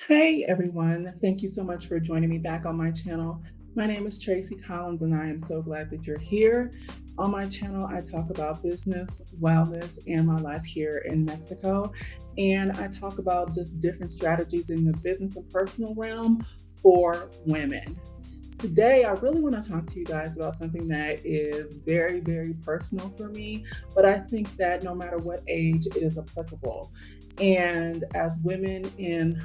Hey everyone, thank you so much for joining me back on my channel. My name is Tracie Collins and I am so glad that you're here. On my channel, I talk about business, wellness, and my life here in Mexico. And I talk about just different strategies in the business and personal realm for women. Today, I really want to talk to you guys about something that is very, very personal for me, but I think that no matter what age, it is applicable. And as women in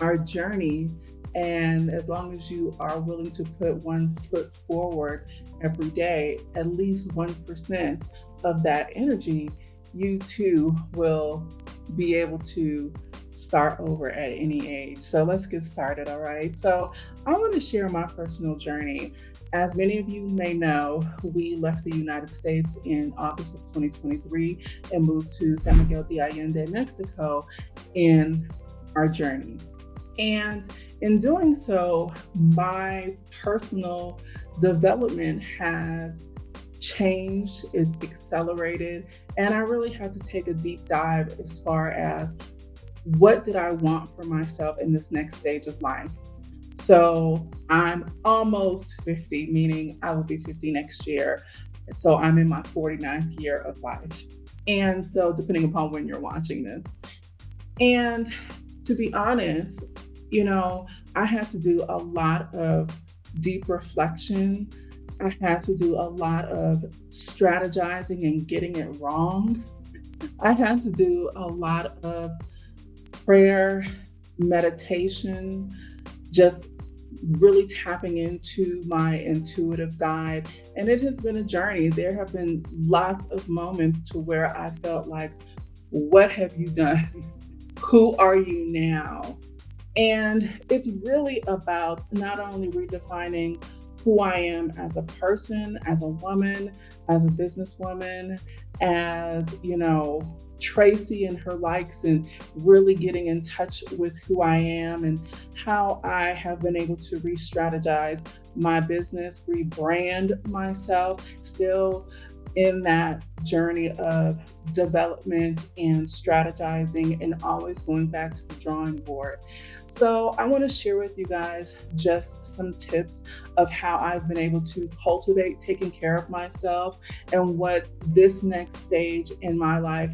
our journey. And as long as you are willing to put one foot forward every day, at least 1% of that energy, you too will be able to start over at any age. So let's get started. All right. So I want to share my personal journey. As many of you may know, we left the United States in August of 2023 and moved to San Miguel de Allende, Mexico, in our journey. And in doing so, my personal development has changed, it's accelerated, and I really had to take a deep dive as far as what did I want for myself in this next stage of life. So I'm almost 50, meaning I will be 50 next year. So I'm in my 49th year of life. And so, depending upon when you're watching this. And to be honest, I had to do a lot of deep reflection. I had to do a lot of strategizing and getting it wrong. I had to do a lot of prayer, meditation, just really tapping into my intuitive guide. And it has been a journey. There have been lots of moments to where I felt like, what have you done? Who are you now? And it's really about not only redefining who I am as a person, as a woman, as a businesswoman, as, Tracie and her likes, and really getting in touch with who I am and how I have been able to re strategize my business, rebrand myself, still in that journey of development and strategizing and always going back to the drawing board. So, I want to share with you guys just some tips of how I've been able to cultivate taking care of myself and what this next stage in my life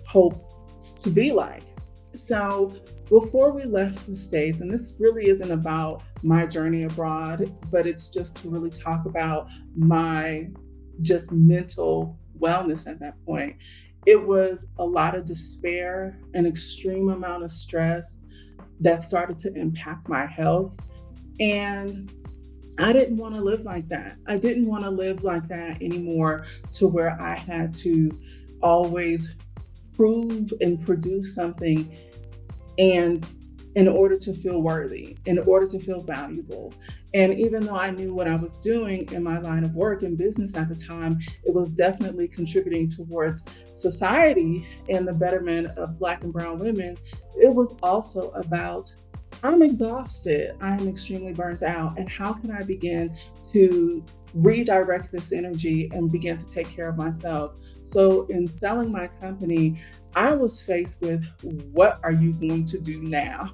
hopes to be like. So, before we left the States, and this really isn't about my journey abroad, but it's just to really talk about my just mental wellness at that point. It was a lot of despair, an extreme amount of stress that started to impact my health. And I didn't want to live like that. I didn't want to live like that anymore, to where I had to always prove and produce something and in order to feel worthy, in order to feel valuable. And even though I knew what I was doing in my line of work and business at the time, it was definitely contributing towards society and the betterment of Black and Brown women. It was also about, I'm exhausted, I'm extremely burnt out, and how can I begin to redirect this energy and begin to take care of myself? So, in selling my company, I was faced with, what are you going to do now?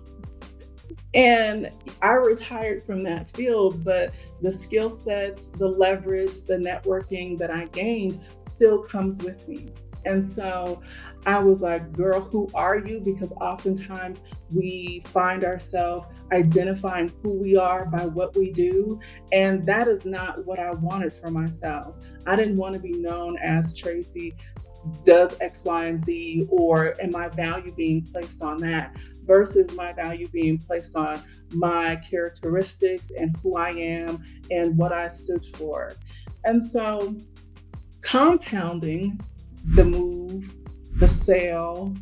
And I retired from that field, but the skill sets, the leverage, the networking that I gained still comes with me. And so I was like, girl, who are you? Because oftentimes we find ourselves identifying who we are by what we do. And that is not what I wanted for myself. I didn't want to be known as Tracie does X, Y, and Z, or am my value being placed on that versus my value being placed on my characteristics and who I am and what I stood for. And so, compounding the move, the sale,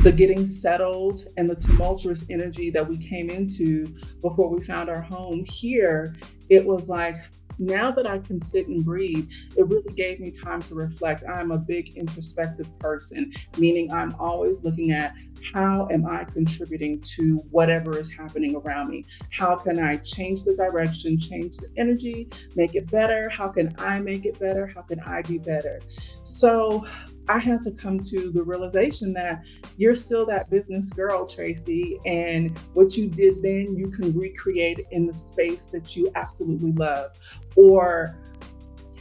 the getting settled, and the tumultuous energy that we came into before we found our home here, it was like, now that I can sit and breathe, it really gave me time to reflect. I'm a big introspective person, meaning I'm always looking at, how am I contributing to whatever is happening around me? How can I change the direction, change the energy, make it better? How can I make it better? How can I be better? So I had to come to the realization that you're still that business girl, Tracie, and what you did then, you can recreate in the space that you absolutely love. Or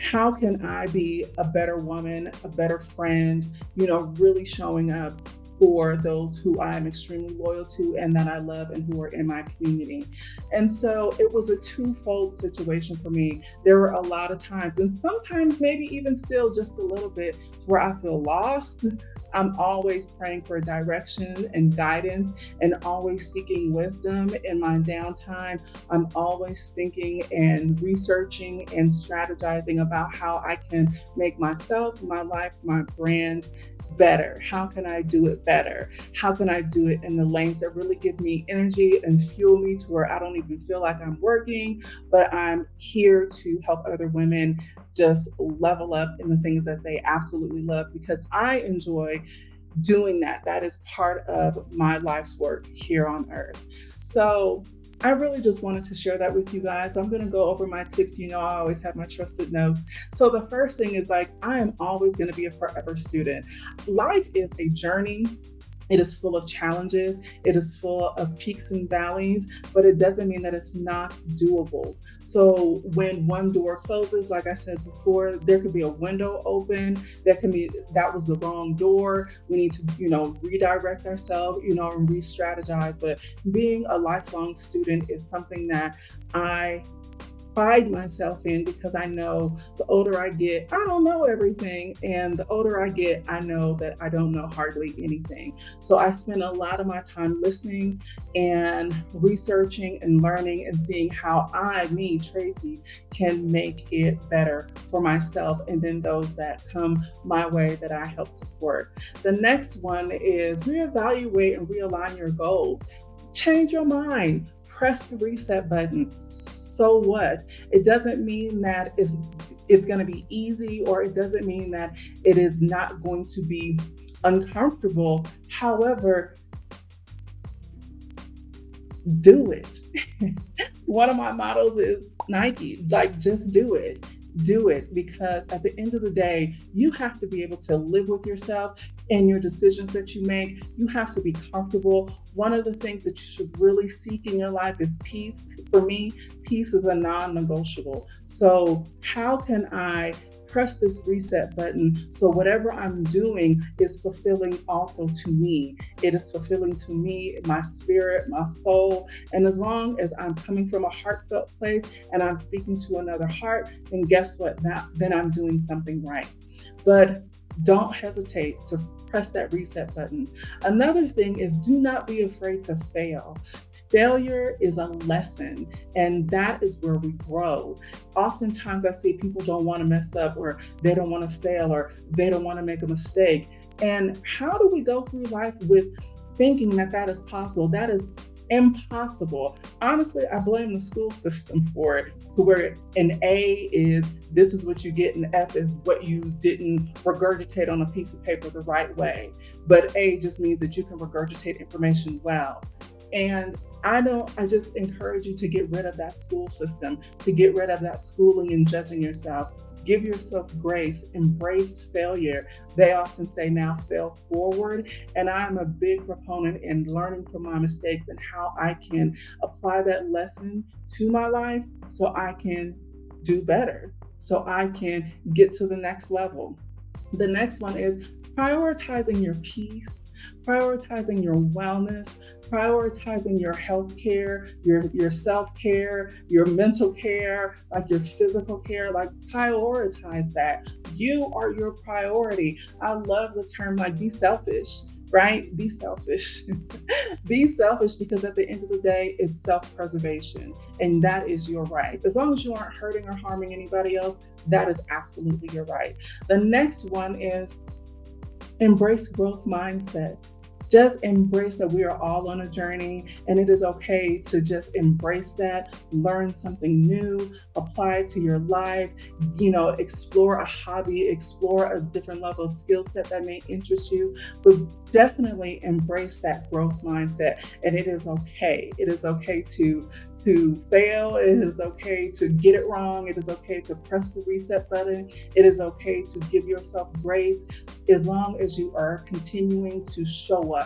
how can I be a better woman, a better friend, really showing up for those who I'm extremely loyal to and that I love and who are in my community. And so it was a twofold situation for me. There were a lot of times, and sometimes maybe even still just a little bit, where I feel lost. I'm always praying for direction and guidance and always seeking wisdom in my downtime. I'm always thinking and researching and strategizing about how I can make myself, my life, my brand better. How can I do it better? How can I do it in the lanes that really give me energy and fuel me to where I don't even feel like I'm working, but I'm here to help other women just level up in the things that they absolutely love, because I enjoy doing that. That is part of my life's work here on earth. So I really just wanted to share that with you guys. I'm going to go over my tips. I always have my trusted notes. So the first thing is, I am always going to be a forever student. Life is a journey. It is full of challenges. It is full of peaks and valleys, but it doesn't mean that it's not doable. So when one door closes, like I said before, there could be a window open. That was the wrong door. We need to, redirect ourselves, and re-strategize. But being a lifelong student is something that I pride myself in, because I know the older I get, I don't know everything. And the older I get, I know that I don't know hardly anything. So I spend a lot of my time listening and researching and learning and seeing how Tracie, can make it better for myself and then those that come my way that I help support. The next one is reevaluate and realign your goals. Change your mind. Press the reset button. So what? It doesn't mean that it's going to be easy, or it doesn't mean that it is not going to be uncomfortable. However, do it. One of my mottos is Nike, just do it. Do it, because at the end of the day, you have to be able to live with yourself and your decisions that you make. You have to be comfortable. One of the things that you should really seek in your life is peace. For me, peace is a non-negotiable. So how can I press this reset button so whatever I'm doing is fulfilling also to me? It is fulfilling to me, my spirit, my soul. And as long as I'm coming from a heartfelt place and I'm speaking to another heart, then guess what? Then I'm doing something right. But don't hesitate to press that reset button. Another thing is, do not be afraid to fail. Failure is a lesson, and that is where we grow. Oftentimes I see people don't want to mess up, or they don't want to fail, or they don't want to make a mistake. And how do we go through life with thinking that is possible? That is impossible. Honestly, I blame the school system for it, to where an A is this is what you get, and F is what you didn't regurgitate on a piece of paper the right way. But A just means that you can regurgitate information well. And I just encourage you to get rid of that school system, to get rid of that schooling and judging yourself. Give yourself grace, embrace failure. They often say now fail forward. And I'm a big proponent in learning from my mistakes and how I can apply that lesson to my life so I can do better, so I can get to the next level. The next one is prioritizing your peace, prioritizing your wellness, prioritizing your health care, your self-care, your mental care, like your physical care, like prioritize that. You are your priority. I love the term be selfish, right? Be selfish. Be selfish, because at the end of the day, it's self-preservation, and that is your right. As long as you aren't hurting or harming anybody else, that is absolutely your right. The next one is embrace growth mindset. Just embrace that we are all on a journey, and it is okay to just embrace that, learn something new, apply it to your life, explore a hobby, explore a different level of skill set that may interest you, but definitely embrace that growth mindset. And it is okay. It is okay to fail. It is okay to get it wrong. It is okay to press the reset button. It is okay to give yourself grace as long as you are continuing to show up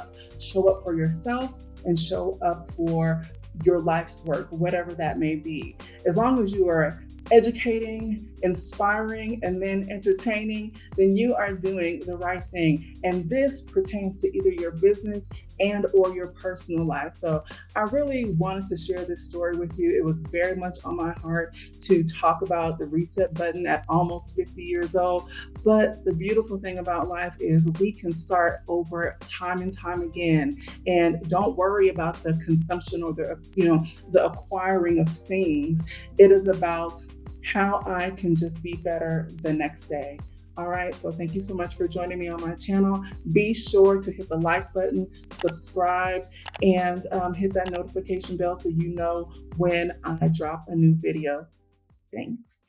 for yourself and show up for your life's work, whatever that may be. As long as you are educating, inspiring, and then entertaining, then you are doing the right thing. And this pertains to either your business and or your personal life. So I really wanted to share this story with you. It was very much on my heart to talk about the reset button at almost 50 years old. But the beautiful thing about life is we can start over time and time again. And don't worry about the consumption or the acquiring of things. It is about how I can just be better the next day. All right, so thank you so much for joining me on my channel. Be sure to hit the like button, subscribe, and hit that notification bell so you know when I drop a new video. Thanks.